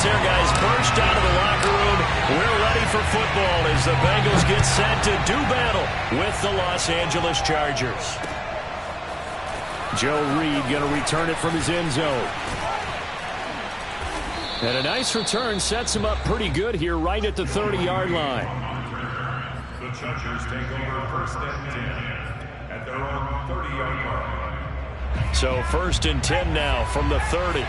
fans there, guys. Burst out of the locker room. We're ready for football as the Bengals get set to do battle with the Los Angeles Chargers. Joe Reed going to return it from his end zone. And a nice return sets him up pretty good here right at the 30-yard line. The Chargers take over first and 10 at their own 30-yard line. So first and 10 now from the 30.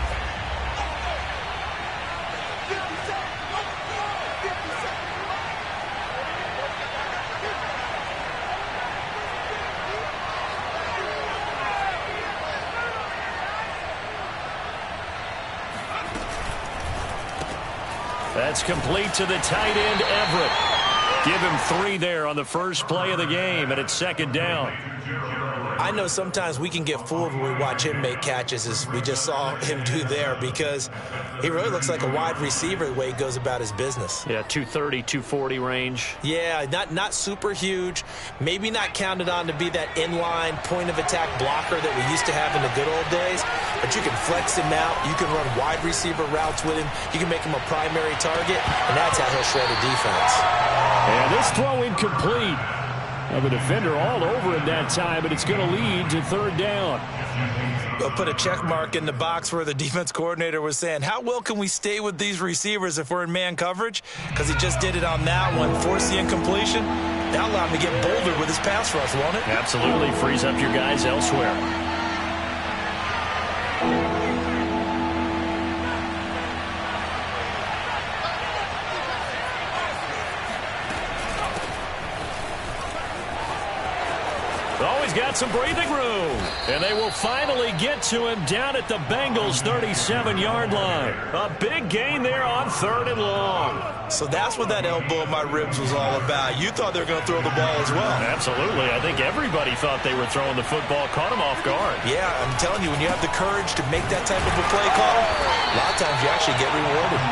That's complete to the tight end, Everett. Give him 3 there on the first play of the game, and it's second down. I know sometimes we can get fooled when we watch him make catches, as we just saw him do there, because he really looks like a wide receiver the way he goes about his business. Yeah, 230, 240 range. Yeah, not super huge. Maybe not counted on to be that inline point-of-attack blocker that we used to have in the good old days, but you can flex him out. You can run wide receiver routes with him. You can make him a primary target, and that's how he'll shred a defense. And this throw incomplete. The defender all over him that time, but it's going to lead to third down. They'll put a check mark in the box where the defense coordinator was saying, how well can we stay with these receivers if we're in man coverage? Because he just did it on that one, force the incompletion. That'll allow him to get bolder with his pass rush, won't it? Absolutely. Frees up your guys elsewhere. Always got some breathing room. And they will finally get to him down at the Bengals' 37-yard line. A big gain there on 3rd and long. So that's what that elbow in my ribs was all about. You thought they were going to throw the ball as well. Absolutely. I think everybody thought they were throwing the football. Caught him off guard. Yeah, I'm telling you, when you have the courage to make that type of a play call, a lot of times you actually get rewarded.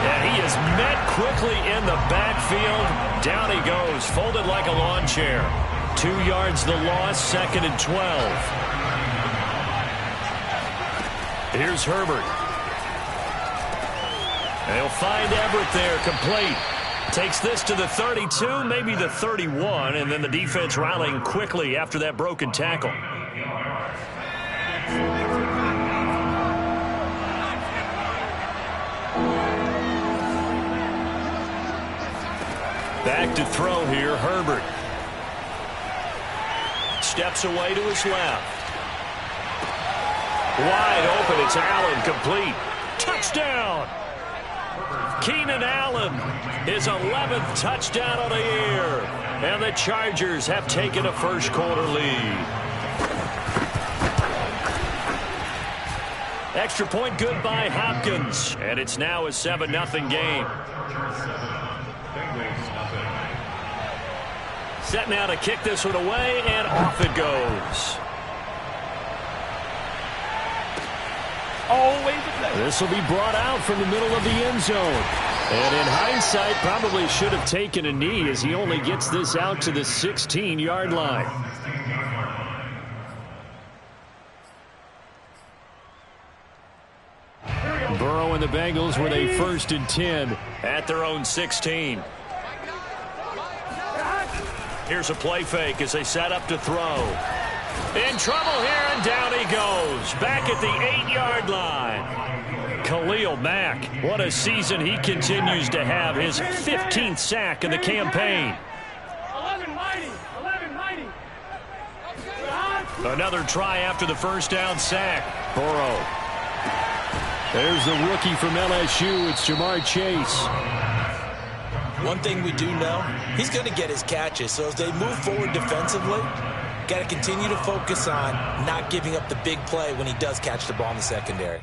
And he is met quickly in the backfield. Down he goes, folded like a lawn chair. 2 yards the loss, 2nd and 12. Here's Herbert. They'll find Everett there, complete. Takes this to the 32, maybe the 31, and then the defense rallying quickly after that broken tackle. Back to throw here, Herbert. Steps away to his left. Wide open, it's Allen, complete. Touchdown! Keenan Allen, his 11th touchdown of the year. And the Chargers have taken a first-quarter lead. Extra point good by Hopkins. And it's now a 7-0 game. Set now to kick this one away, and off it goes. This will be brought out from the middle of the end zone. And in hindsight, probably should have taken a knee as he only gets this out to the 16-yard line. Burrow and the Bengals with a 1st and 10 at their own 16. Here's a play fake as they set up to throw. In trouble here, and down he goes. Back at the 8-yard line. Khalil Mack, what a season he continues to have. His 15th sack in the campaign. Another try after the first down sack. Burrow. There's the rookie from LSU. It's Jamar Chase. One thing we do know, he's going to get his catches. So as they move forward defensively, got to continue to focus on not giving up the big play when he does catch the ball in the secondary.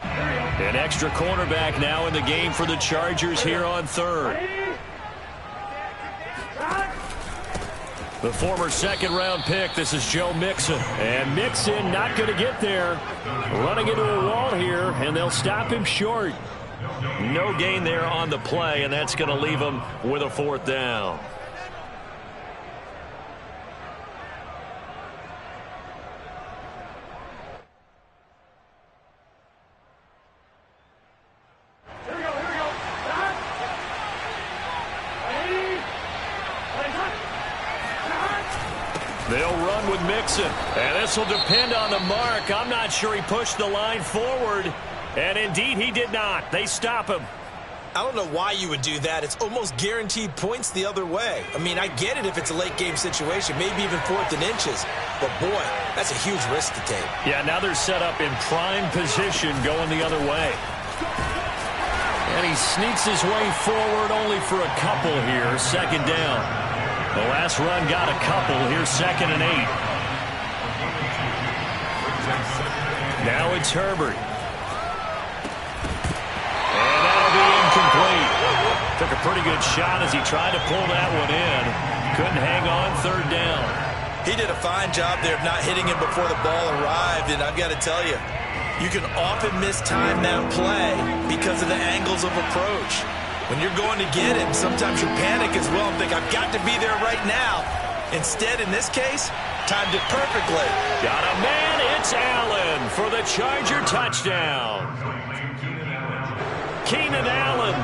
An extra cornerback now in the game for the Chargers here on 3rd. The former 2nd-round pick, this is Joe Mixon. And Mixon not going to get there. Running into a wall here, and they'll stop him short. No gain there on the play, and that's going to leave him with a 4th down. with Mixon. And this will depend on the mark. I'm not sure he pushed the line forward. And indeed, he did not. They stop him. I don't know why you would do that. It's almost guaranteed points the other way. I mean, I get it if it's a late game situation, maybe even 4th and inches. But, boy, that's a huge risk to take. Yeah, now they're set up in prime position going the other way. And he sneaks his way forward only for a couple here. 2nd down. The last run got a couple. Here's 2nd and 8. Now it's Herbert. And that'll be incomplete. Took a pretty good shot as he tried to pull that one in. Couldn't hang on. 3rd down. He did a fine job there of not hitting him before the ball arrived. And I've got to tell you, you can often mistime that play because of the angles of approach. When you're going to get him, sometimes you panic as well and think, I've got to be there right now. Instead, in this case, timed it perfectly. Got a man. It's Allen for the Charger touchdown. Keenan Allen,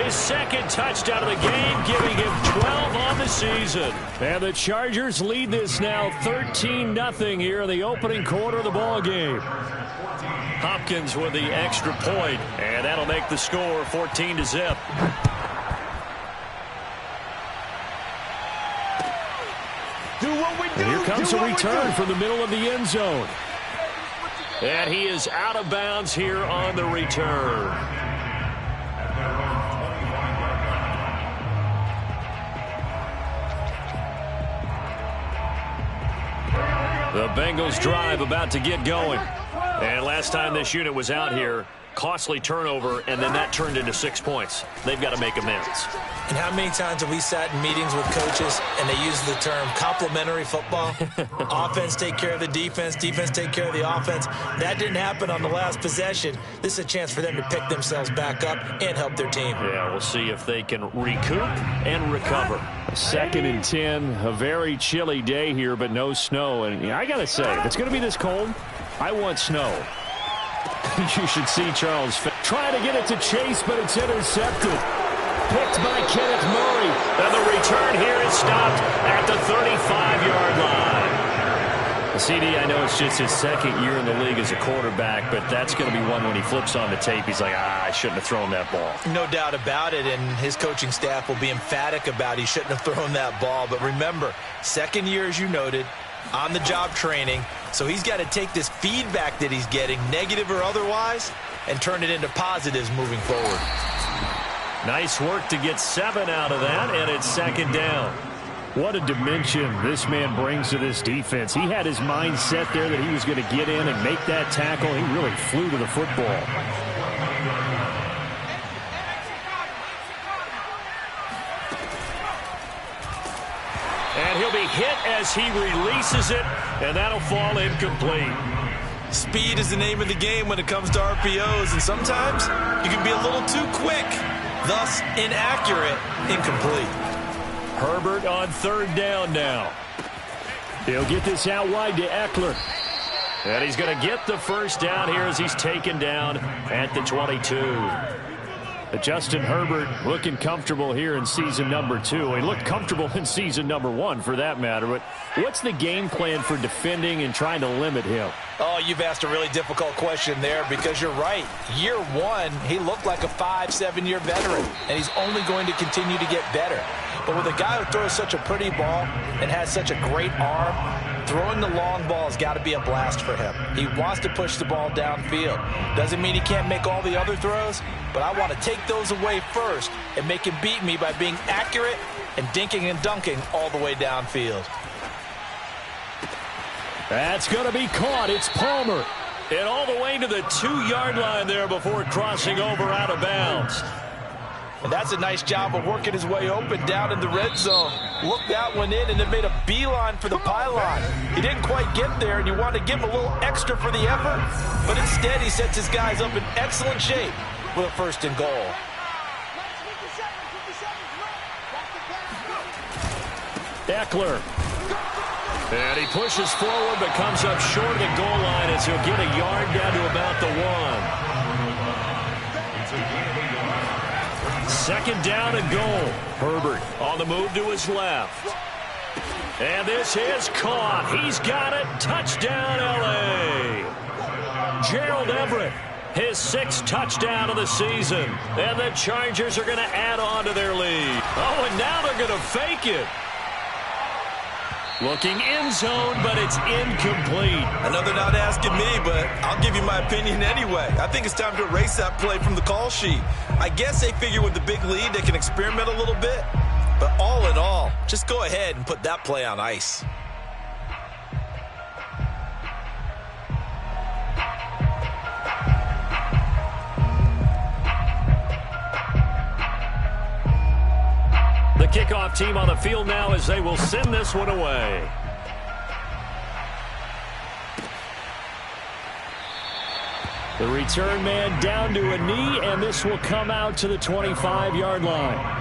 his 2nd touchdown of the game, giving him 12 on the season. And the Chargers lead this now 13-0 here in the opening quarter of the ball game. Hopkins with the extra point, and that'll make the score 14-0. And here comes a return from the middle of the end zone. And he is out of bounds here on the return. The Bengals drive about to get going. And last time this unit was out here, costly turnover, and then that turned into 6 points. They've got to make amends. And how many times have we sat in meetings with coaches and they use the term complementary football? Offense take care of the defense, defense take care of the offense. That didn't happen on the last possession. This is a chance for them to pick themselves back up and help their team. Yeah, we'll see if they can recoup and recover. 2nd and 10, a very chilly day here, but no snow. And I got to say, if it's going to be this cold, I want snow. You should see Charles trying to get it to Chase, but it's intercepted. Picked by Kenneth Murray. And the return here is stopped at the 35-yard line. CD, I know it's just his 2nd year in the league as a quarterback, but that's going to be one when he flips on the tape. He's like, I shouldn't have thrown that ball. No doubt about it, and his coaching staff will be emphatic about he shouldn't have thrown that ball. But remember, 2nd year, as you noted, on-the-job training. So he's got to take this feedback that he's getting, negative or otherwise, and turn it into positives moving forward. Nice work to get 7 out of that, and it's 2nd down. What a dimension this man brings to this defense. He had his mind set there that he was going to get in and make that tackle. He really flew to the football. And he'll be hit as he releases it, and that'll fall incomplete. Speed is the name of the game when it comes to RPOs, and sometimes you can be a little too quick, thus inaccurate, incomplete. Herbert on 3rd down now. He'll get this out wide to Eckler. And he's going to get the 1st down here as he's taken down at the 22. Justin Herbert looking comfortable here in season number 2. He looked comfortable in season number 1 for that matter. But what's the game plan for defending and trying to limit him? Oh, you've asked a really difficult question there because you're right. Year 1, he looked like a 5-7-year veteran, and he's only going to continue to get better. But with a guy who throws such a pretty ball and has such a great arm, throwing the long ball has got to be a blast for him. He wants to push the ball downfield. Doesn't mean he can't make all the other throws, but I want to take those away first and make him beat me by being accurate and dinking and dunking all the way downfield. That's going to be caught. It's Palmer. And all the way to the 2-yard line there before crossing over out of bounds. And that's a nice job of working his way open down in the red zone. Looked that one in and then made a beeline for the pylon. He didn't quite get there, and you want to give him a little extra for the effort. But instead, he sets his guys up in excellent shape with a 1st and goal. Eckler. And he pushes forward but comes up short of the goal line as he'll get a yard down to about the 1. 2nd down and goal. Herbert on the move to his left. And this is caught. He's got it. Touchdown, L.A. Gerald Everett, his 6th touchdown of the season. And the Chargers are going to add on to their lead. Oh, and now they're going to fake it. Looking end zone, but it's incomplete. Another not asking me, but I'll give you my opinion anyway. I think it's time to erase that play from the call sheet. I guess they figure with the big lead they can experiment a little bit. But all in all, just go ahead and put that play on ice. The kickoff team on the field now as they will send this one away. The return man down to a knee, and this will come out to the 25-yard line.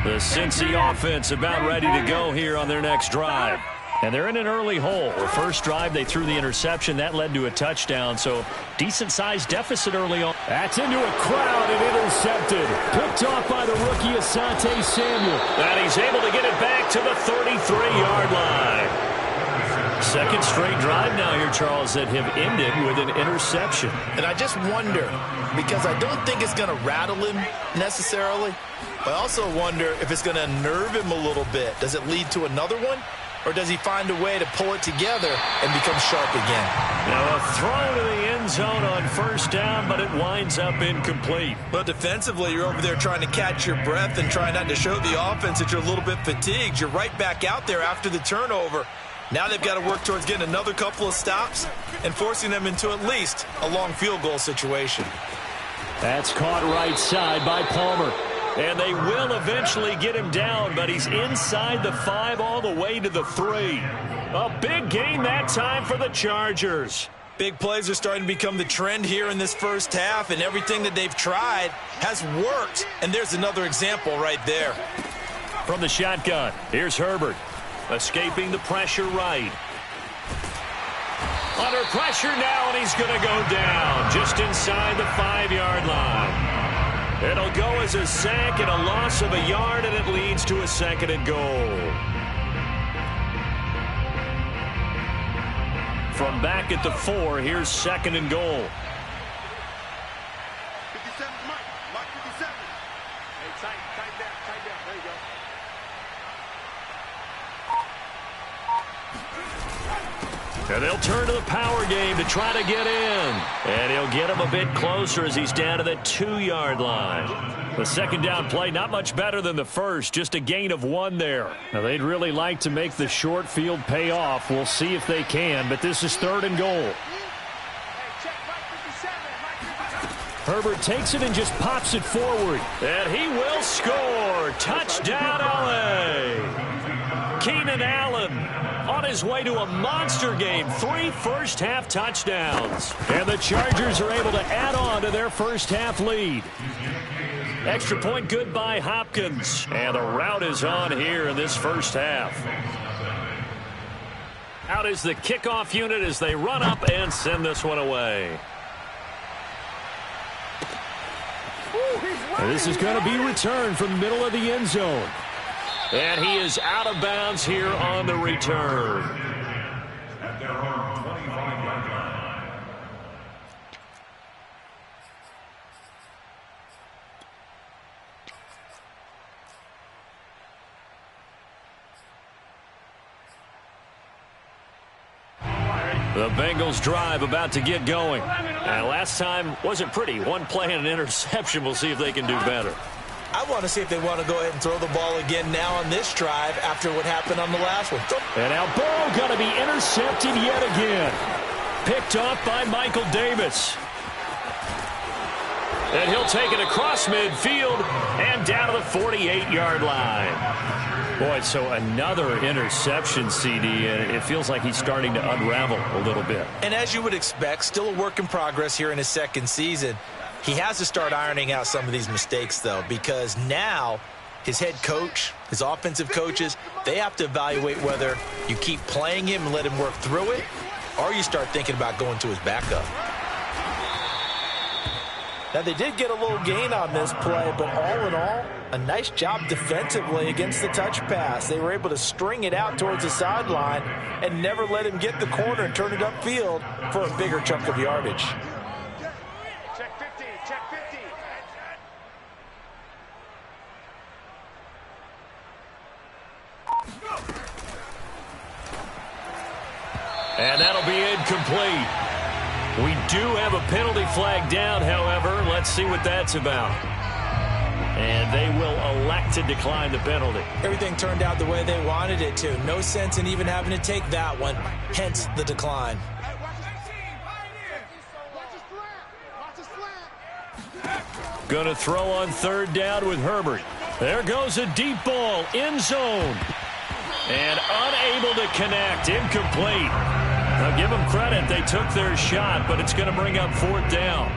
The Cincy offense about ready to go here on their next drive. And they're in an early hole. The first drive, they threw the interception. That led to a touchdown, so decent-sized deficit early on. That's into a crowd and intercepted. Picked off by the rookie Asante Samuel. And he's able to get it back to the 33-yard line. Second straight drive now here, Charles, that have ended with an interception. And I just wonder, because I don't think it's going to rattle him necessarily, but I also wonder if it's going to unnerve him a little bit. Does it lead to another one? Or does he find a way to pull it together and become sharp again? Now a throw to the end zone on first down, but it winds up incomplete. But defensively, you're over there trying to catch your breath and trying not to show the offense that you're a little bit fatigued. You're right back out there after the turnover. Now they've got to work towards getting another couple of stops and forcing them into at least a long field goal situation. That's caught right side by Palmer. And they will eventually get him down, but he's inside the 5 all the way to the 3. A big gain that time for the Chargers. Big plays are starting to become the trend here in this first half, and everything that they've tried has worked. And there's another example right there. From the shotgun, here's Herbert. Escaping the pressure right. Under pressure now, and he's going to go down just inside the 5-yard line. It'll go as a sack and a loss of a yard, and it leads to a 2nd and goal. From back at the 4, here's 2nd and goal. 57, Mark 57. Hey, tight down. There you go. And they'll turn to the power game to try to get in. And he'll get him a bit closer as he's down to the 2-yard line. The second down play, not much better than the first, just a gain of 1 there. Now, they'd really like to make the short field pay off. We'll see if they can, but this is 3rd and goal. Herbert takes it and just pops it forward. And he will score. Touchdown, L.A. Keenan Allen on his way to a monster game. 3 first-half touchdowns. And the Chargers are able to add on to their first-half lead. Extra point good by Hopkins. And the route is on here in this first half. Out is the kickoff unit as they run up and send this one away. And this is going to be returned from the middle of the end zone. And he is out of bounds here on the return. At their own 25-yard line. The Bengals drive about to get going. And last time wasn't pretty. 1 play and an interception. We'll see if they can do better. I want to see if they want to go ahead and throw the ball again now on this drive after what happened on the last one. And now Burrow going to be intercepted yet again. Picked off by Michael Davis. And he'll take it across midfield and down to the 48-yard line. Boy, so another interception, CD, and it feels like he's starting to unravel a little bit. And as you would expect, still a work in progress here in his second season. He has to start ironing out some of these mistakes, though, because now his head coach, his offensive coaches, they have to evaluate whether you keep playing him and let him work through it, or you start thinking about going to his backup. Now, they did get a little gain on this play, but all in all, a nice job defensively against the touch pass. They were able to string it out towards the sideline and never let him get the corner and turn it upfield for a bigger chunk of yardage. Check 50, check 50. And that'll be incomplete. We do have a penalty flag down, however. Let's see what that's about. And they will elect to decline the penalty. Everything turned out the way they wanted it to. No sense in even having to take that one, hence the decline. Gonna throw on third down with Herbert. There goes a deep ball, end zone. And unable to connect, incomplete. Now give them credit, they took their shot, but it's going to bring up fourth down.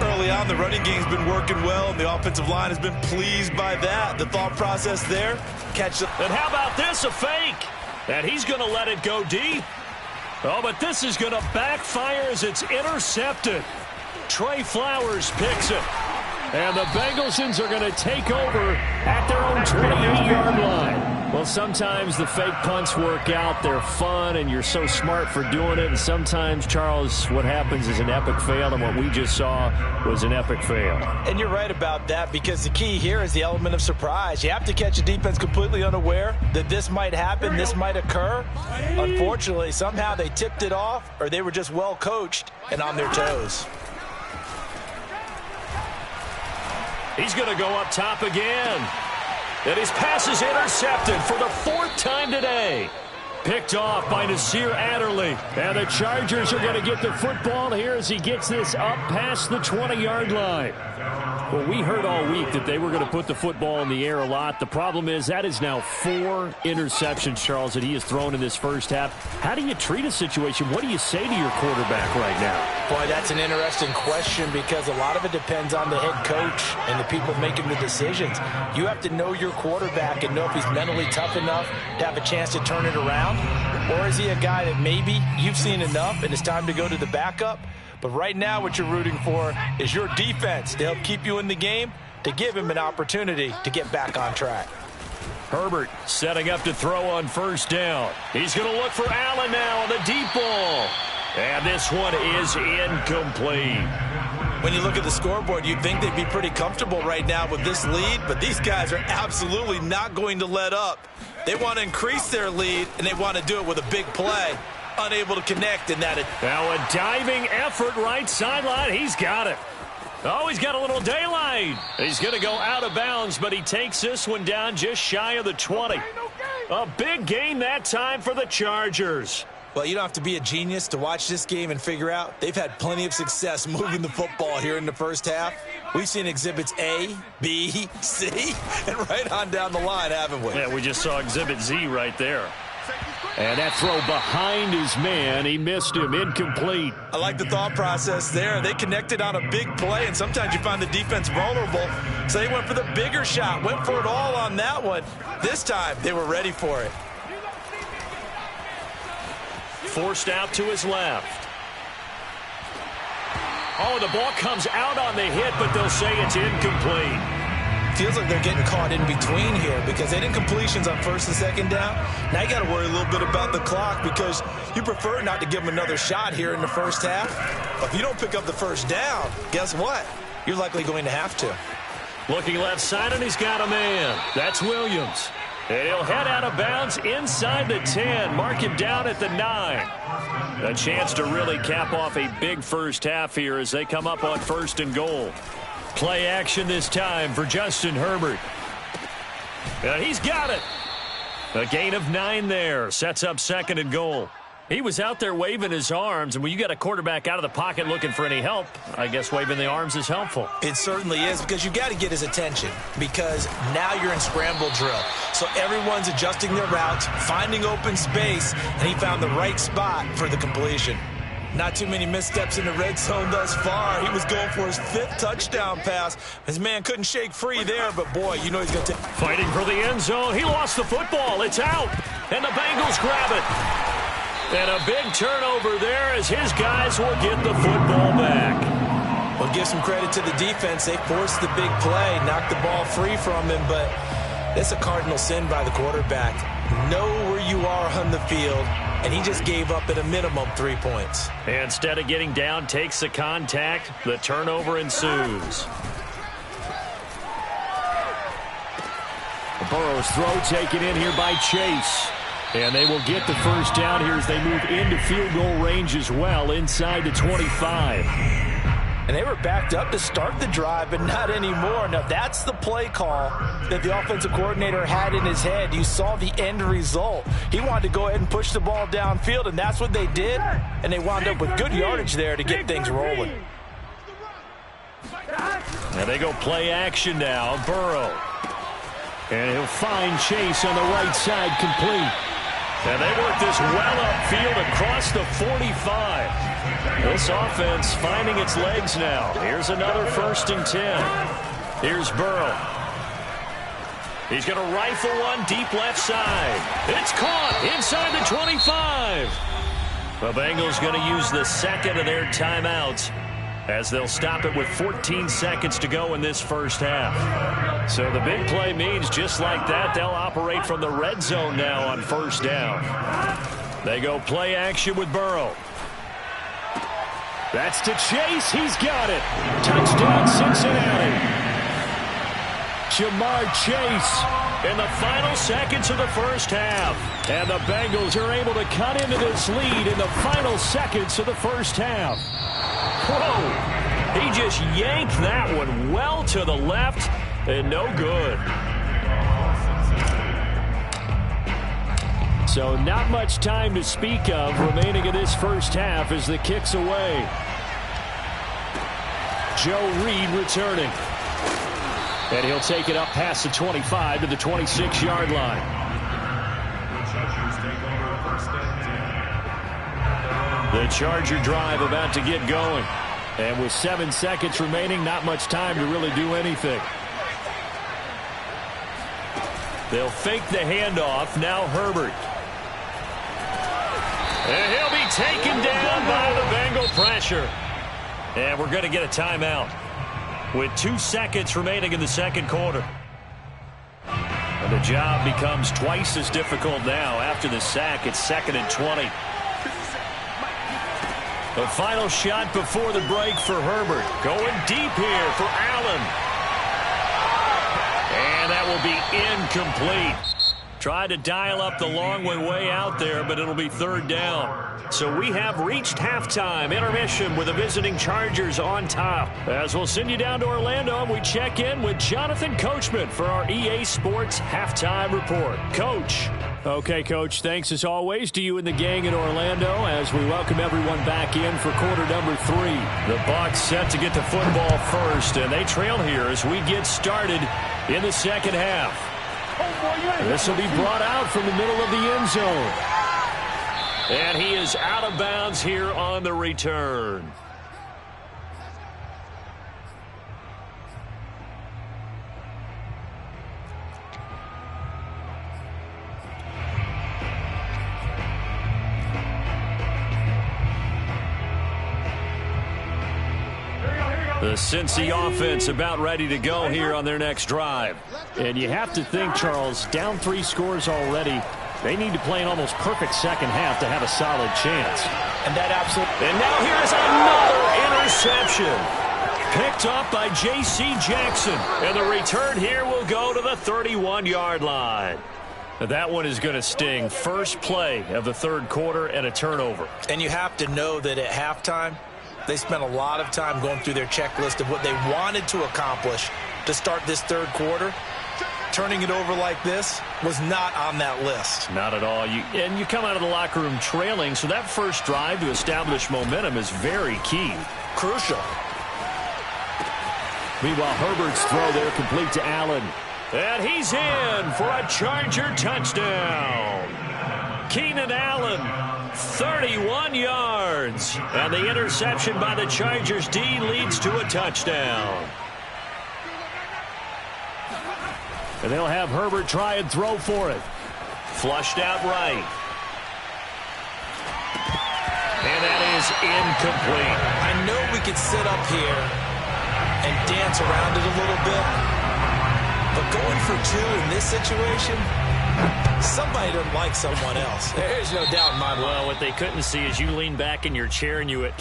Early on, the running game's been working well, and the offensive line has been pleased by that. The thought process there, catch it. And how about this, a fake? And he's going to let it go deep. Oh, but this is going to backfire as it's intercepted. Trey Flowers picks it. And the Bengals are going to take over at their own 28-yard line. Well, sometimes the fake punts work out. They're fun, and you're so smart for doing it. And sometimes, Charles, what happens is an epic fail, and what we just saw was an epic fail. And you're right about that, because the key here is the element of surprise. You have to catch a defense completely unaware that this might happen, this might occur. Unfortunately, somehow they tipped it off, or they were just well coached and on their toes. He's going to go up top again. And his pass is intercepted for the fourth time today. Picked off by Nasir Adderley. And the Chargers are going to get the football here as he gets this up past the 20-yard line. Well, we heard all week that they were going to put the football in the air a lot. The problem is that is now 4 interceptions, Charles, that he has thrown in this first half. How do you treat a situation? What do you say to your quarterback right now? Boy, that's an interesting question, because a lot of it depends on the head coach and the people making the decisions. You have to know your quarterback and know if he's mentally tough enough to have a chance to turn it around. Or is he a guy that maybe you've seen enough and it's time to go to the backup? But right now what you're rooting for is your defense to help keep you in the game, to give him an opportunity to get back on track. Herbert setting up to throw on first down. He's going to look for Allen now on the deep ball. And this one is incomplete. When you look at the scoreboard, you'd think they'd be pretty comfortable right now with this lead, but these guys are absolutely not going to let up. They want to increase their lead, and they want to do it with a big play. Unable to connect in that. Now a diving effort right sideline. He's got it. Oh, he's got a little daylight. He's going to go out of bounds, but he takes this one down just shy of the 20. A big gain that time for the Chargers. Well, you don't have to be a genius to watch this game and figure out they've had plenty of success moving the football here in the first half. We've seen exhibits A, B, C, and right on down the line, haven't we? Yeah, we just saw exhibit Z right there. And that throw behind his man, he missed him, incomplete. I like the thought process there. They connected on a big play, and sometimes you find the defense vulnerable. So they went for the bigger shot, went for it all on that one. This time, they were ready for it. Forced out to his left. Oh, the ball comes out on the hit, but they'll say it's incomplete. Feels like they're getting caught in between here, because they did completions on first and second down. Now you got to worry a little bit about the clock, because you prefer not to give them another shot here in the first half. But if you don't pick up the first down, guess what? You're likely going to have to. Looking left side, and he's got a man. That's Williams. And he'll head out of bounds inside the 10. Mark him down at the 9. A chance to really cap off a big first half here as they come up on first and goal. Play action this time for Justin Herbert. And he's got it. A gain of 9 there. Sets up second and goal. He was out there waving his arms, and when you got a quarterback out of the pocket looking for any help, I guess waving the arms is helpful. It certainly is, because you got to get his attention, because now you're in scramble drill. So everyone's adjusting their routes, finding open space, and he found the right spot for the completion. Not too many missteps in the red zone thus far. He was going for his 5th touchdown pass. His man couldn't shake free there, but boy, you know he's going to take. Fighting for the end zone. He lost the football. It's out, and the Bengals grab it. And a big turnover there as his guys will get the football back. Well, give some credit to the defense. They forced the big play, knocked the ball free from him, but that's a cardinal sin by the quarterback. Know where you are on the field, and he just gave up at a minimum 3 points. And instead of getting down, takes the contact. The turnover ensues. Burrow's throw taken in here by Chase. And they will get the first down here as they move into field goal range as well, inside the 25. And they were backed up to start the drive, but not anymore. Now, that's the play call that the offensive coordinator had in his head. You saw the end result. He wanted to go ahead and push the ball downfield, and that's what they did. And they wound up with good yardage there to get things rolling. And they go play action now. Burrow. And he'll find Chase on the right side, complete. And they work this well upfield across the 45. This offense finding its legs now. Here's another 1st and 10. Here's Burrow. He's going to rifle one deep left side. It's caught inside the 25. The Bengals going to use the second of their timeouts as they'll stop it with 14 seconds to go in this first half. So the big play means just like that, they'll operate from the red zone now on 1st down. They go play action with Burrow. That's to Chase. He's got it. Touchdown, Cincinnati. Jamar Chase in the final seconds of the first half. And the Bengals are able to cut into this lead in the final seconds of the first half. Whoa! He just yanked that one well to the left, and no good. So not much time to speak of remaining in this first half as the kick's away. Joe Reed returning. And he'll take it up past the 25 to the 26-yard line. The Charger drive about to get going. And with 7 seconds remaining, not much time to really do anything. They'll fake the handoff. Now Herbert. And he'll be taken down by the Bengal pressure. And we're going to get a timeout with 2 seconds remaining in the second quarter. And the job becomes twice as difficult now after the sack. It's 2nd and 20. The final shot before the break for Herbert. Going deep here for Allen. And that will be incomplete. Tried to dial up the long way out there, but it'll be 3rd down. So we have reached halftime intermission with the visiting Chargers on top. As we'll send you down to Orlando, and we check in with Jonathan Coachman for our EA Sports Halftime Report. Coach. Okay, Coach, thanks as always to you and the gang in Orlando as we welcome everyone back in for quarter number 3. The Bucs set to get the football first, and they trail here as we get started in the second half. This will be brought out from the middle of the end zone. And he is out of bounds here on the return. The Cincy offense about ready to go here on their next drive. And you have to think, Charles, down 3 scores already. They need to play an almost perfect second half to have a solid chance. And that absolutely. And now here's another interception. Picked up by J.C. Jackson. And the return here will go to the 31-yard line. That one is going to sting. First play of the 3rd quarter and a turnover. And you have to know that at halftime, they spent a lot of time going through their checklist of what they wanted to accomplish to start this 3rd quarter. turning it over like this was not on that list. Not at all. And you come out of the locker room trailing, so that first drive to establish momentum is very key. Crucial. Meanwhile, Herbert's throw there complete to Allen. And he's in for a Charger touchdown. Keenan Allen, 31 yards. And the interception by the Chargers D leads to a touchdown. And they'll have Herbert try and throw for it. Flushed out right. And that is incomplete. I know we could sit up here and dance around it a little bit, but going for two in this situation, somebody doesn't like someone else. There's no doubt in my mind. Well, what they couldn't see is you lean back in your chair and you went,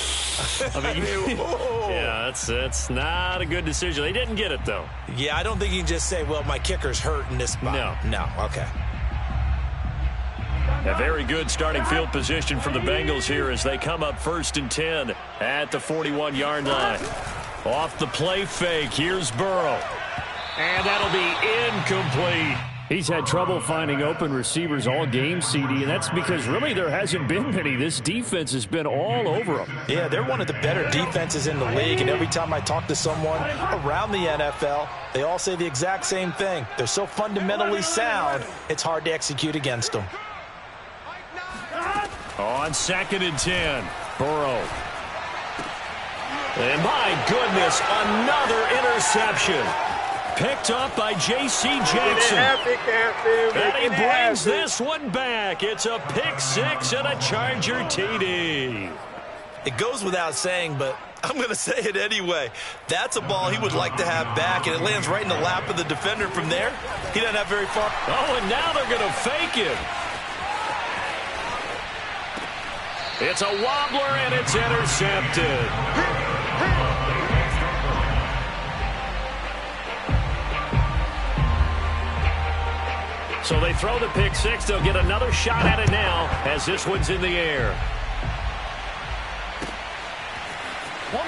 I mean, yeah, that's not a good decision. They didn't get it, though. Yeah, I don't think you can just say, well, my kicker's hurt in this spot. No, okay. A very good starting field position for the Bengals here as they come up 1st and 10 at the 41-yard line. Off the play fake, here's Burrow. And that'll be incomplete. He's had trouble finding open receivers all game, CD, and that's because really there hasn't been many. This defense has been all over them. Yeah, they're one of the better defenses in the league, and every time I talk to someone around the NFL, they all say the exact same thing. They're so fundamentally sound, it's hard to execute against them. On 2nd and 10, Burrow. And my goodness, another interception. Picked up by J.C. Jackson. And he brings this one back. It's a pick six and a Charger TD. It goes without saying, but I'm going to say it anyway. That's a ball he would like to have back, and it lands right in the lap of the defender from there. He doesn't have very far. Oh, and now they're going to fake it. It's a wobbler, and it's intercepted. So they throw the pick six. They'll get another shot at it now as this one's in the air.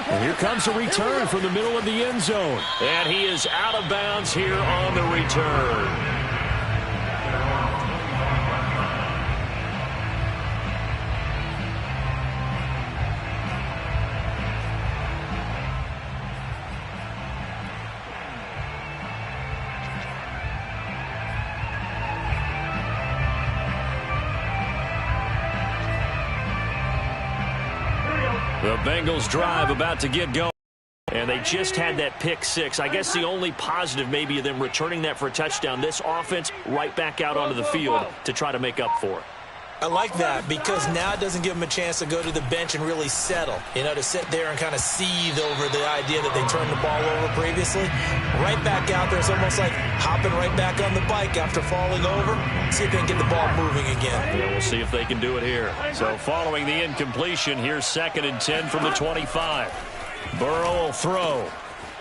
And here comes a return from the middle of the end zone. And he is out of bounds here on the return. The Bengals drive about to get going. And they just had that pick six. I guess the only positive maybe of them returning that for a touchdown. This offense right back out onto the field to try to make up for it. I like that because now it doesn't give them a chance to go to the bench and really settle. You know, to sit there and kind of seethe over the idea that they turned the ball over previously. Right back out there. It's almost like hopping right back on the bike after falling over. See if they can get the ball moving again. Yeah, we'll see if they can do it here. So following the incompletion, here's 2nd and 10 from the 25. Burrow will throw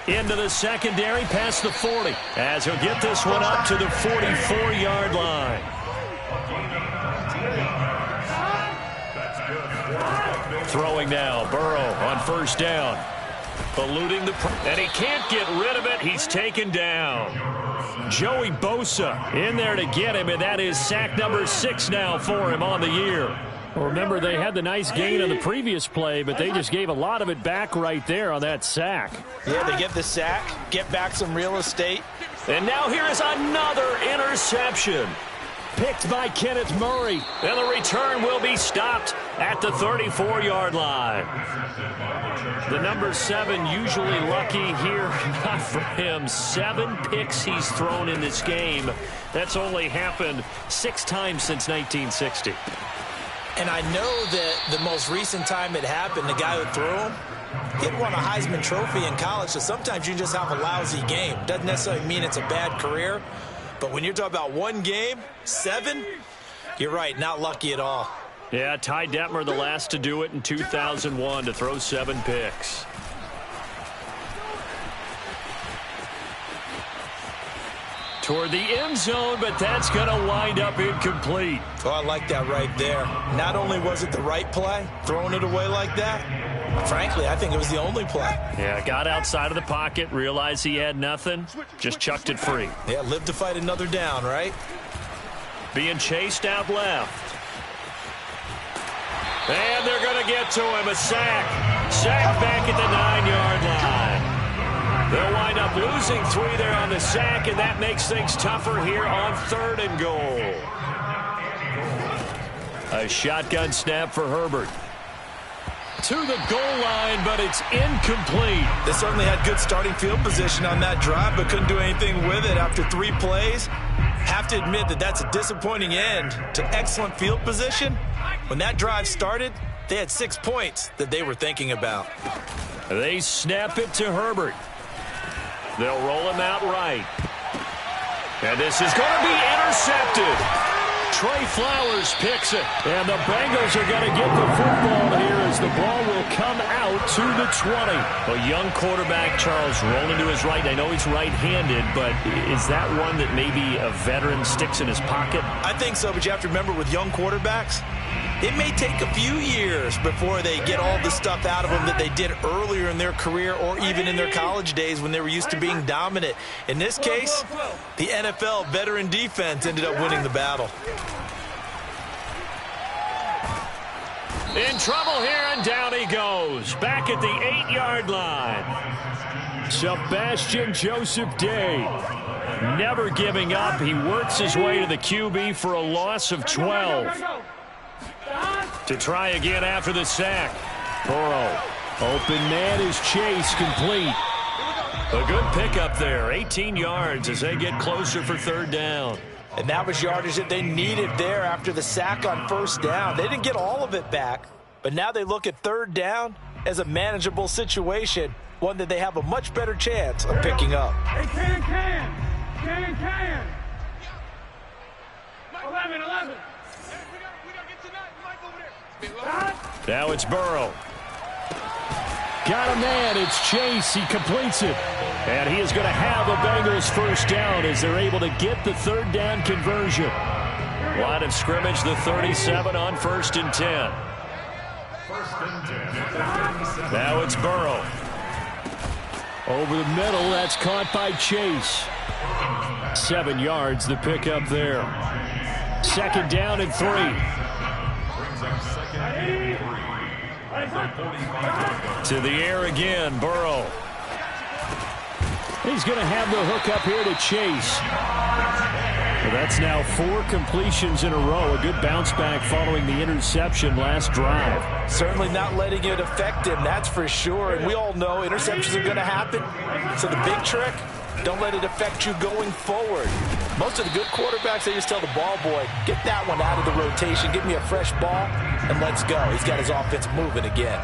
into the secondary past the 40 as he'll get this one up to the 44-yard line. Throwing now, Burrow on 1st down. Eluding the and he can't get rid of it. He's taken down. Joey Bosa in there to get him, and that is sack number 6 now for him on the year. Well, remember, they had the nice gain on the previous play, but they just gave a lot of it back right there on that sack. Yeah, they get the sack, get back some real estate. And now here is another interception. Picked by Kenneth Murray. And the return will be stopped at the 34-yard line. The number 7 usually lucky here. Not for him. 7 picks he's thrown in this game. That's only happened 6 times since 1960. And I know that the most recent time it happened, the guy who threw him, he had won a Heisman Trophy in college, so sometimes you just have a lousy game. Doesn't necessarily mean it's a bad career. But when you're talking about one game, 7, you're right, not lucky at all. Yeah, Ty Detmer, the last to do it in 2001, to throw 7 picks. Toward the end zone, but that's going to wind up incomplete. Oh, I like that right there. Not only was it the right play, throwing it away like that, Frankly, I think it was the only play. Yeah, got outside of the pocket, realized he had nothing, just chucked it free. Yeah, live to fight another down, right? Being chased out left. And they're going to get to him, a sack. Sack back at the 9-yard line. They'll wind up losing 3 there on the sack, and that makes things tougher here on 3rd and goal. A shotgun snap for Herbert. To the goal line, but it's incomplete. They certainly had good starting field position on that drive, but couldn't do anything with it after 3 plays. Have to admit that that's a disappointing end to excellent field position. When that drive started, they had 6 points that they were thinking about. They snap it to Herbert. They'll roll him out right. And this is going to be intercepted. Trey Flowers picks it. And the Bengals are going to get the football here as the ball will come out to the 20. A young quarterback, Charles, rolling to his right. I know he's right-handed, but is that one that maybe a veteran sticks in his pocket? I think so, but you have to remember with young quarterbacks, it may take a few years before they get all the stuff out of them that they did earlier in their career or even in their college days when they were used to being dominant. In this case, the NFL veteran defense ended up winning the battle. In trouble here, and down he goes. Back at the 8-yard line. Sebastian Joseph Day. Never giving up. He works his way to the QB for a loss of 12. To try again after the sack. Burrow. Open man is Chase, complete. A good pickup there. 18 yards as they get closer for 3rd down. And that was yardage that they needed there after the sack on 1st down. They didn't get all of it back, but now they look at 3rd down as a manageable situation, one that they have a much better chance of picking up. Hey, can. 11. Now it's Burrow. Got a man. It's Chase. He completes it. And he is going to have a Bengals 1st down as they're able to get the 3rd down conversion. Line of scrimmage, the 37 on 1st and 10. Now it's Burrow. Over the middle, that's caught by Chase. 7 yards, the pickup there. 2nd down and 3. To the air again, Burrow. He's going to have the hook up here to Chase. Well, that's now 4 completions in a row. A good bounce back following the interception last drive. Certainly not letting it affect him, that's for sure. And we all know interceptions are going to happen. So the big trick, don't let it affect you going forward. Most of the good quarterbacks, they just tell the ball boy, get that one out of the rotation, give me a fresh ball, and let's go. He's got his offense moving again.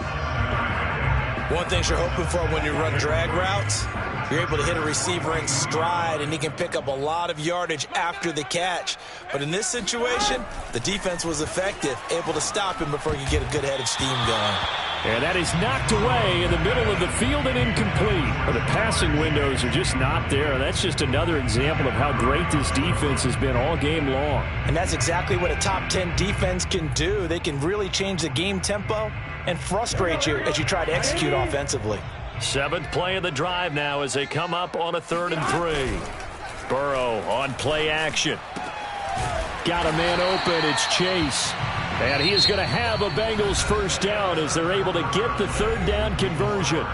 One thing you're hoping for when you run drag routes, you're able to hit a receiver in stride, and he can pick up a lot of yardage after the catch. But in this situation, the defense was effective, able to stop him before he could get a good head of steam going. And that is knocked away in the middle of the field and incomplete. But the passing windows are just not there. That's just another example of how great this defense has been all game long. And that's exactly what a top 10 defense can do. They can really change the game tempo and frustrate you as you try to execute offensively. 7th play of the drive now as they come up on a 3rd and 3. Burrow on play action. Got a man open. It's Chase. And he is going to have a Bengals 1st down as they're able to get the 3rd down conversion.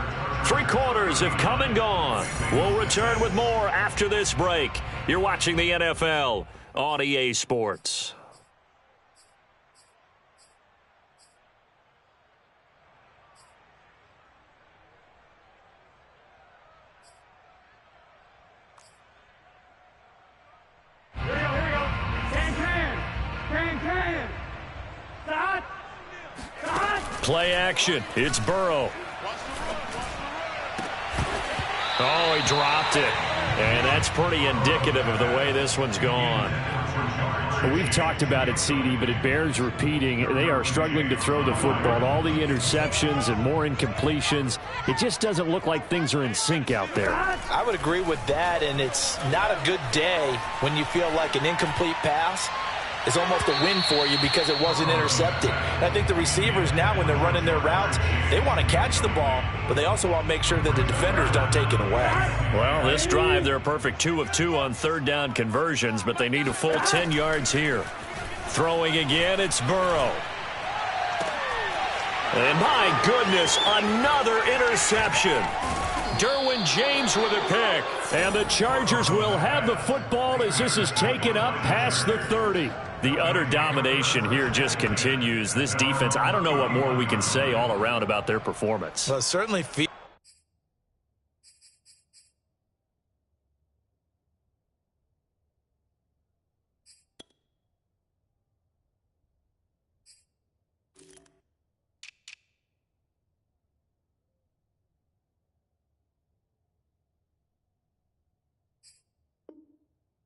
3 quarters have come and gone. We'll return with more after this break. You're watching the NFL on EA Sports. Play action. It's Burrow. Oh, he dropped it. And that's pretty indicative of the way this one's gone. Well, we've talked about it, CD, but it bears repeating. They are struggling to throw the football. All the interceptions and more incompletions. It just doesn't look like things are in sync out there. I would agree with that, and it's not a good day when you feel like an incomplete pass is almost a win for you because it wasn't intercepted. And I think the receivers now, when they're running their routes, they want to catch the ball, but they also want to make sure that the defenders don't take it away. Well, this drive, they're a perfect 2 of 2 on third down conversions, but they need a full 10 yards here. Throwing again, it's Burrow. And my goodness, another interception. Derwin James with a pick. And the Chargers will have the football as this is taken up past the 30. The utter domination here just continues. This defense, I don't know what more we can say all around about their performance. Well, certainly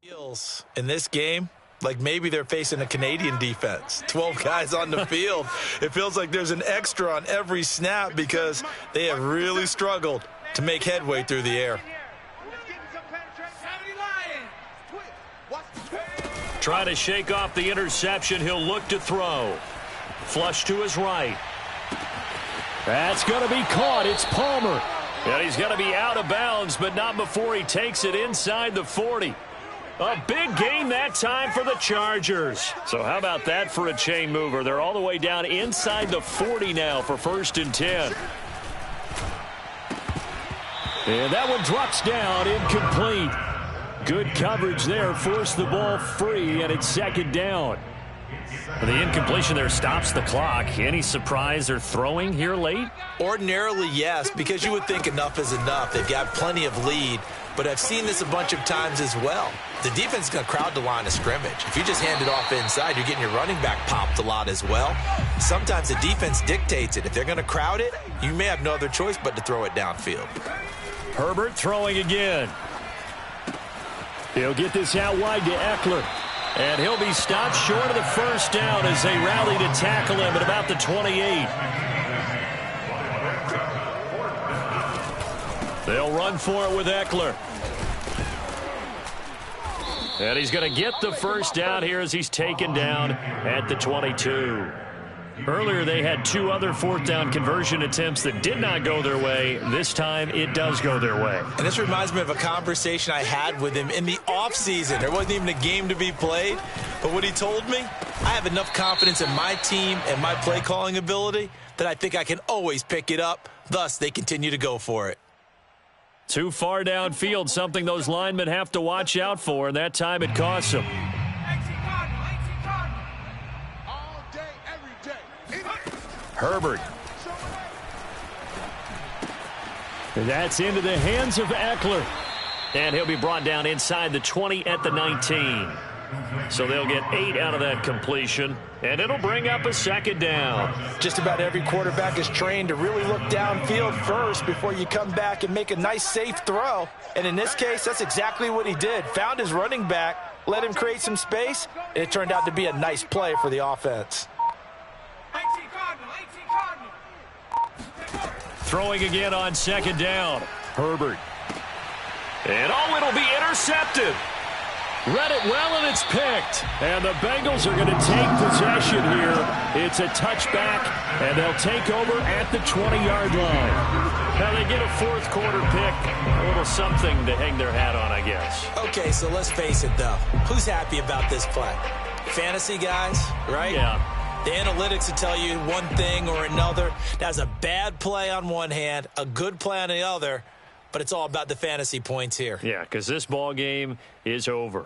feels in this game like maybe they're facing a Canadian defense. 12 guys on the field. It feels like there's an extra on every snap because they have really struggled to make headway through the air. Trying to shake off the interception. He'll look to throw. Flush to his right. That's going to be caught. It's Palmer. And he's going to be out of bounds, but not before he takes it inside the 40. A big gain that time for the Chargers. So how about that for a chain mover? They're all the way down inside the 40 now for 1st and 10. And that one drops down, incomplete. Good coverage there, forced the ball free, and it's 2nd down. The incompletion there stops the clock. Any surprise they're throwing here late? Ordinarily, yes, because you would think enough is enough. They've got plenty of lead, but I've seen this a bunch of times as well. The defense is going to crowd the line of scrimmage. If you just hand it off inside, you're getting your running back popped a lot as well. Sometimes the defense dictates it. If they're going to crowd it, you may have no other choice but to throw it downfield. Herbert throwing again. He'll get this out wide to Eckler. And he'll be stopped short of the 1st down as they rally to tackle him at about the 28. They'll run for it with Eckler. And he's going to get the 1st down here as he's taken down at the 22. Earlier they had 2 other 4th down conversion attempts that did not go their way. This time it does go their way. And this reminds me of a conversation I had with him in the offseason. There wasn't even a game to be played. But what he told me, I have enough confidence in my team and my play calling ability that I think I can always pick it up. Thus, they continue to go for it. Too far downfield, something those linemen have to watch out for, and that time it costs them. Herbert. And that's into the hands of Eckler. And he'll be brought down inside the 20 at the 19. So they'll get 8 out of that completion, and it'll bring up a 2nd down. Just about every quarterback is trained to really look downfield first before you come back and make a nice, safe throw. And in this case, that's exactly what he did. Found his running back, let him create some space, and it turned out to be a nice play for the offense. Throwing again on 2nd down. Herbert. And it'll be intercepted. Read it well, and it's picked. And the Bengals are going to take possession here. It's a touchback, and they'll take over at the 20-yard line. Now they get a 4th quarter pick. A little something to hang their hat on, I guess. Okay, so let's face it, though. Who's happy about this play? Fantasy guys, right? Yeah. The analytics will tell you one thing or another. That's a bad play on one hand, a good play on the other, but it's all about the fantasy points here. Yeah, because this ball game is over.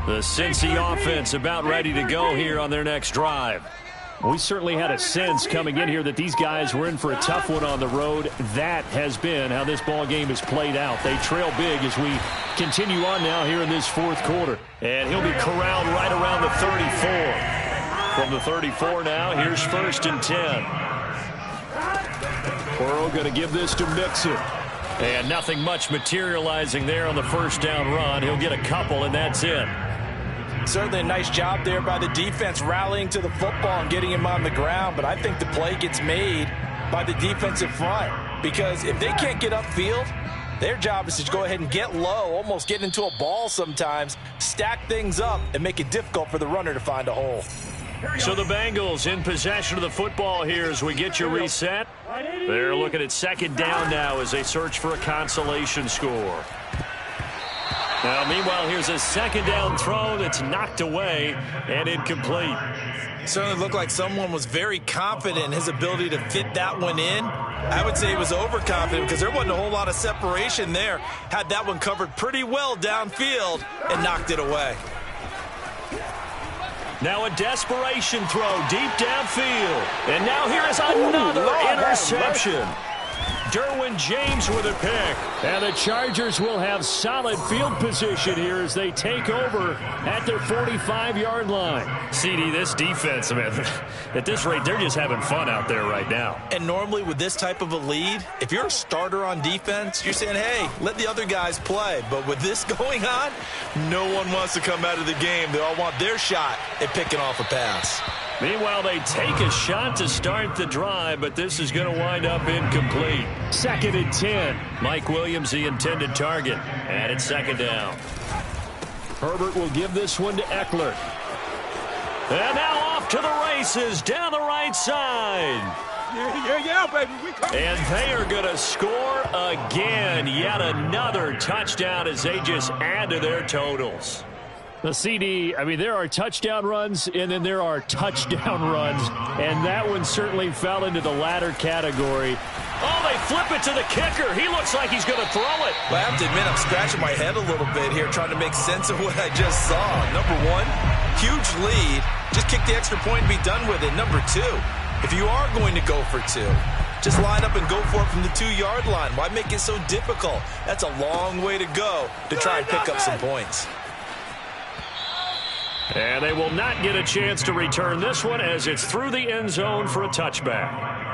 The Cincy offense about ready to go here on their next drive. We certainly had a sense coming in here that these guys were in for a tough one on the road. That has been how this ball game is played out. They trail big as we continue on now here in this 4th quarter. And he'll be corralled right around the 34. From the 34 now, here's 1st and 10. Burrow going to give this to Mixon. And nothing much materializing there on the 1st down run. He'll get a couple, and that's it. Certainly a nice job there by the defense rallying to the football and getting him on the ground, but I think the play gets made by the defensive front because if they can't get upfield, Their job is to go ahead and get low, almost get into a ball sometimes, stack things up, and make it difficult for the runner to find a hole. So the Bengals in possession of the football here as we get you reset. They're looking at second down now as they search for a consolation score. Now, meanwhile, here's a second down throw that's knocked away and incomplete. Certainly looked like someone was very confident in his ability to fit that one in. I would say he was overconfident because there wasn't a whole lot of separation there. Had that one covered pretty well downfield and knocked it away. Now a desperation throw deep downfield. And now here is another interception. Derwin James with a pick. And the Chargers will have solid field position here as they take over at their 45-yard line. CD, this defense, man, at this rate, they're just having fun out there right now. And normally with this type of a lead, if you're a starter on defense, you're saying, hey, let the other guys play. But with this going on, no one wants to come out of the game. They all want their shot at picking off a pass. Meanwhile, they take a shot to start the drive, but this is going to wind up incomplete. 2nd and 10. Mike Williams, the intended target. And it's second down. Herbert will give this one to Eckler. And now off to the races down the right side. Yeah, baby. We come. And they are going to score again. Yet another touchdown as they just add to their totals. The CD, I mean, there are touchdown runs, and then there are touchdown runs, and that one certainly fell into the latter category. Oh, they flip it to the kicker. He looks like he's going to throw it. Well, I have to admit, I'm scratching my head a little bit here trying to make sense of what I just saw. Number one, huge lead. Just kick the extra point and be done with it. Number two, if you are going to go for two, just line up and go for it from the 2-yard line. Why make it so difficult? That's a long way to go to try and pick up some points. And they will not get a chance to return this one as it's through the end zone for a touchback.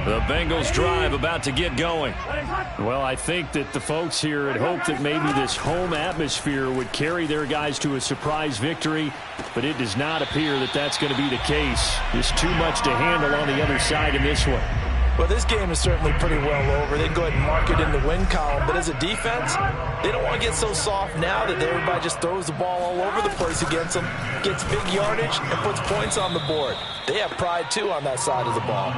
The Bengals drive about to get going. Well, I think that the folks here had hoped that maybe this home atmosphere would carry their guys to a surprise victory, but it does not appear that that's going to be the case. There's too much to handle on the other side in this one. Well, this game is certainly pretty well over. They can go ahead and mark it in the win column. But as a defense, they don't want to get so soft now that everybody just throws the ball all over the place against them, gets big yardage, and puts points on the board. They have pride, too, on that side of the ball.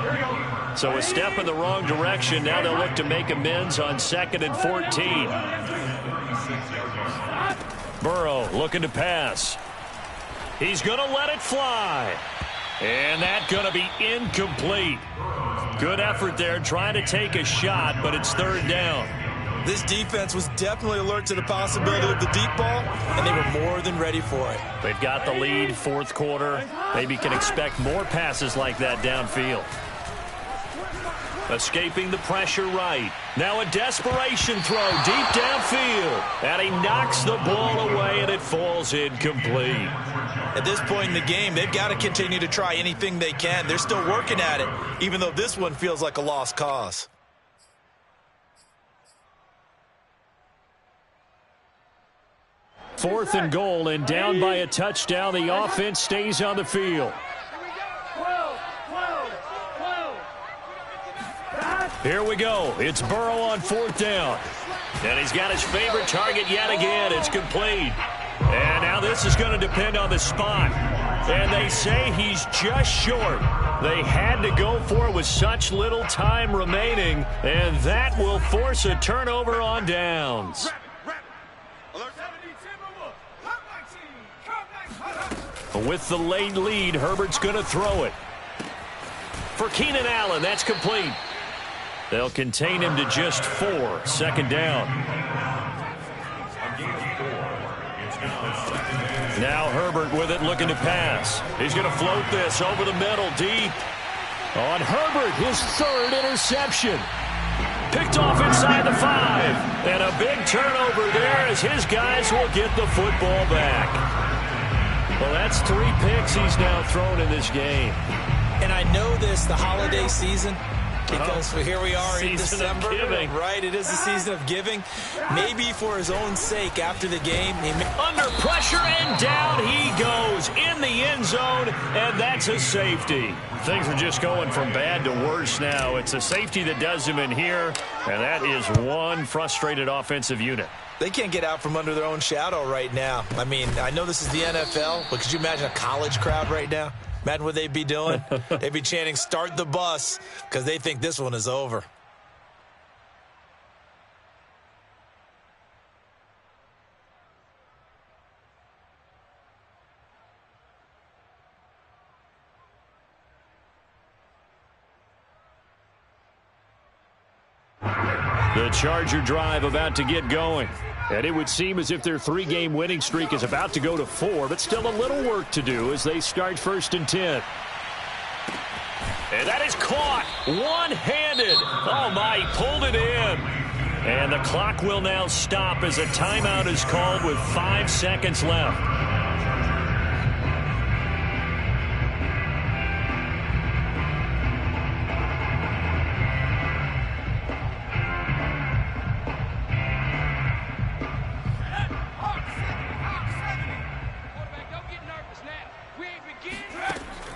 So a step in the wrong direction. Now they'll look to make amends on 2nd and 14. Burrow looking to pass. He's going to let it fly. And that's going to be incomplete. Good effort there trying to take a shot, but it's 3rd down. This defense was definitely alert to the possibility of the deep ball, and they were more than ready for it. They've got the lead, 4th quarter. Maybe can expect more passes like that downfield. Escaping the pressure right. Now a desperation throw deep downfield. And he knocks the ball away, and it falls incomplete. At this point in the game, they've got to continue to try anything they can. They're still working at it, even though this one feels like a lost cause. Fourth and goal, and down by a touchdown. The offense stays on the field. Here we go. It's Burrow on 4th down. And he's got his favorite target yet again. It's complete. And now this is going to depend on the spot. And they say he's just short. They had to go for it with such little time remaining. And that will force a turnover on downs. With the late lead, Herbert's going to throw it. For Keenan Allen, that's complete. They'll contain him to just 4. 2nd down. Now Herbert with it, looking to pass. He's going to float this over the middle, deep. On Herbert, his 3rd interception. Picked off inside the 5. And a big turnover there as his guys will get the football back. Well, that's 3 picks he's now thrown in this game. And I know this, the holiday season, Because here we are in December, right? It is the season of giving. Maybe for his own sake after the game. Under pressure and down he goes in the end zone, and that's a safety. Things are just going from bad to worse now. It's a safety that does him in here, and that is one frustrated offensive unit. They can't get out from under their own shadow right now. I mean, I know this is the NFL, but could you imagine a college crowd right now? Imagine what they'd be doing. They'd be chanting, "Start the bus," because they think this one is over. The Charger drive about to get going. And it would seem as if their 3-game winning streak is about to go to 4, but still a little work to do as they start 1st and 10. And that is caught one-handed. Oh, my, he pulled it in. And the clock will now stop as a timeout is called with 5 seconds left.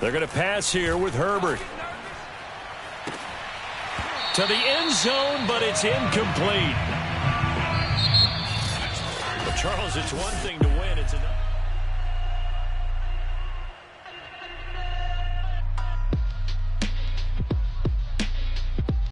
They're going to pass here with Herbert. To the end zone, but it's incomplete. But Charles, it's one thing to win. It's another.